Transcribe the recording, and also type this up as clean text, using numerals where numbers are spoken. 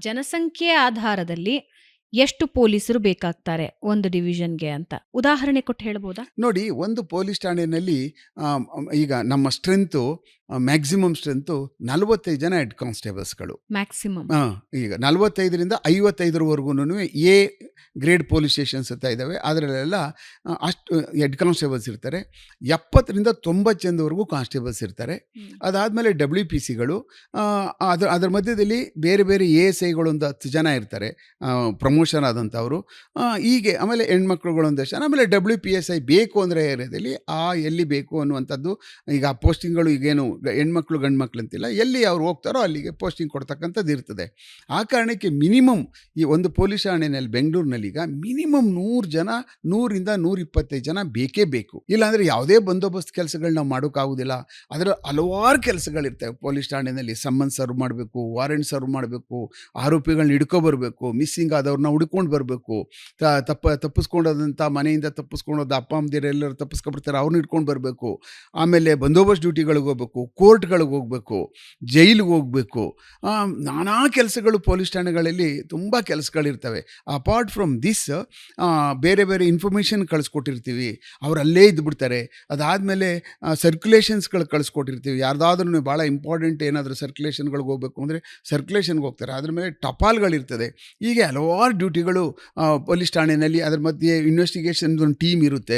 ಜನಸಂಖ್ಯೆ ಆಧಾರದಲ್ಲಿ ಎಷ್ಟು ಪೊಲೀಸರು ಬೇಕಾಗ್ತಾರೆ ಒಂದು ಡಿವಿಷನ್ಗೆ ಅಂತ ಉದಾಹರಣೆ ಕೊಟ್ಟು ಹೇಳ್ಬೋದಾ? ನೋಡಿ, ಒಂದು ಪೊಲೀಸ್ ಠಾಣೆಯಲ್ಲಿ ಈಗ ನಮ್ಮ ಸ್ಟ್ರೆಂತು ಮ್ಯಾಕ್ಸಿಮಮ್ ಸ್ಟ್ರೆಂತು 45 ಜನ ಹೆಡ್ ಕಾನ್ಸ್ಟೇಬಲ್ಸ್ಗಳು. ಮ್ಯಾಕ್ಸಿಮಮ್ ಈಗ 45ರಿಂದ 55ರವರೆಗೂ ಎ ಗ್ರೇಡ್ ಪೊಲೀಸ್ ಸ್ಟೇಷನ್ಸ್ ಅಂತ ಇದ್ದಾವೆ. ಅದರಲ್ಲೆಲ್ಲ ಅಷ್ಟು ಹೆಡ್ ಕಾನ್ಸ್ಟೇಬಲ್ಸ್ ಇರ್ತಾರೆ. 70ರಿಂದ 90 ಜನದವರೆಗೂ ಕಾನ್ಸ್ಟೇಬಲ್ಸ್ ಇರ್ತಾರೆ. ಅದಾದಮೇಲೆ WPCಗಳು, ಅದರ ಮಧ್ಯದಲ್ಲಿ ಬೇರೆ ಬೇರೆ ASIಗಳು ಒಂದು 10 ಜನ ಇರ್ತಾರೆ, ಪ್ರಮೋಷನ್ ಆದಂಥವರು. ಹೀಗೆ ಆಮೇಲೆ ಹೆಣ್ಮಕ್ಳುಗಳು ಒಂದಷ್ಟು ಜನ, ಆಮೇಲೆ WPSI ಬೇಕು ಅಂದರೆ ಏರಿಯಾದಲ್ಲಿ ಎಲ್ಲಿ ಬೇಕು ಅನ್ನುವಂಥದ್ದು. ಈಗ ಆ ಪೋಸ್ಟಿಂಗ್ಗಳು ಈಗೇನು ಹೆಣ್ಮಕ್ಳು ಗಂಡು ಮಕ್ಳು ಅಂತಿಲ್ಲ, ಎಲ್ಲಿ ಅವ್ರು ಹೋಗ್ತಾರೋ ಅಲ್ಲಿಗೆ ಪೋಸ್ಟಿಂಗ್ ಕೊಡ್ತಕ್ಕಂಥದ್ದು ಇರ್ತದೆ. ಆ ಕಾರಣಕ್ಕೆ ಮಿನಿಮಮ್ ಈ ಒಂದು ಪೊಲೀಸ್ ಠಾಣೆಯಲ್ಲಿ ಬೆಂಗಳೂರಿನಲ್ಲಿ ಈಗ ಮಿನಿಮಮ್ 100 ಜನ, 100ರಿಂದ 125 ಜನ ಬೇಕೇ ಬೇಕು. ಇಲ್ಲಾಂದರೆ ಯಾವುದೇ ಬಂದೋಬಸ್ತ್ ಕೆಲಸಗಳು ನಾವು ಮಾಡೋಕ್ಕಾಗೋದಿಲ್ಲ. ಅದರ ಹಲವಾರು ಕೆಲಸಗಳಿರ್ತವೆ ಪೊಲೀಸ್ ಠಾಣೆಯಲ್ಲಿ. ಸಮ್ಮನ್ ಸರ್ವ್ ಮಾಡಬೇಕು, ವಾರೆಂಟ್ ಸರ್ವ್ ಮಾಡಬೇಕು, ಆರೋಪಿಗಳನ್ನ ಹಿಡ್ಕೊಬರ್ಬೇಕು, ಮಿಸ್ಸಿಂಗ್ ಆದವ್ರನ್ನ ಹುಡ್ಕೊಂಡು ಬರಬೇಕು, ತಪ್ಪಿಸ್ಕೊಂಡೋದಂಥ ಮನೆಯಿಂದ ತಪ್ಪಿಸ್ಕೊಂಡೋದ ಅಪ್ಪ ಅಮ್ಮದಿರು ಎಲ್ಲರೂ ತಪ್ಪಿಸ್ಕೊಬಿಡ್ತಾರೆ, ಅವ್ರನ್ನ ಹಿಡ್ಕೊಂಡು ಬರಬೇಕು. ಆಮೇಲೆ ಬಂದೋಬಸ್ತ್ ಡ್ಯೂಟಿಗಳಿಗೆ ಹೋಗ್ಬೇಕು, ಕೋರ್ಟ್ಗಳಿಗೆ ಹೋಗಬೇಕು, ಜೈಲಿಗೆ ಹೋಗಬೇಕು. ನಾನಾ ಕೆಲಸಗಳು ಪೊಲೀಸ್ ಠಾಣೆಗಳಲ್ಲಿ ತುಂಬ ಕೆಲಸಗಳಿರ್ತವೆ. ಅಪಾರ್ಟ್ ಫ್ರಮ್ ದಿಸ್ ಬೇರೆ ಬೇರೆ ಇನ್ಫಾರ್ಮೇಷನ್ ಕಳಿಸ್ಕೊಟ್ಟಿರ್ತೀವಿ, ಅವ್ರು ಅಲ್ಲೇ ಇದ್ದುಬಿಡ್ತಾರೆ. ಅದಾದಮೇಲೆ ಸರ್ಕ್ಯುಲೇಷನ್ಸ್ಗಳು ಕಳಿಸ್ಕೊಟ್ಟಿರ್ತೀವಿ. ಯಾರ್ದಾದ್ರೂ ಭಾಳ ಇಂಪಾರ್ಟೆಂಟ್ ಏನಾದರೂ ಸರ್ಕ್ಯುಲೇಷನ್ಗಳಿಗೆ ಹೋಗಬೇಕು ಅಂದರೆ ಸರ್ಕ್ಯುಲೇಷನ್ಗೆ ಹೋಗ್ತಾರೆ. ಅದ್ರ ಮೇಲೆ ಟಪಾಲ್ಗಳಿರ್ತದೆ. ಹೀಗೆ ಹಲವಾರು ಡ್ಯೂಟಿಗಳು ಪೊಲೀಸ್ ಠಾಣೆಯಲ್ಲಿ. ಅದ್ರ ಮಧ್ಯೆ ಇನ್ವೆಸ್ಟಿಗೇಷನ್ ಒಂದು ಟೀಮ್ ಇರುತ್ತೆ.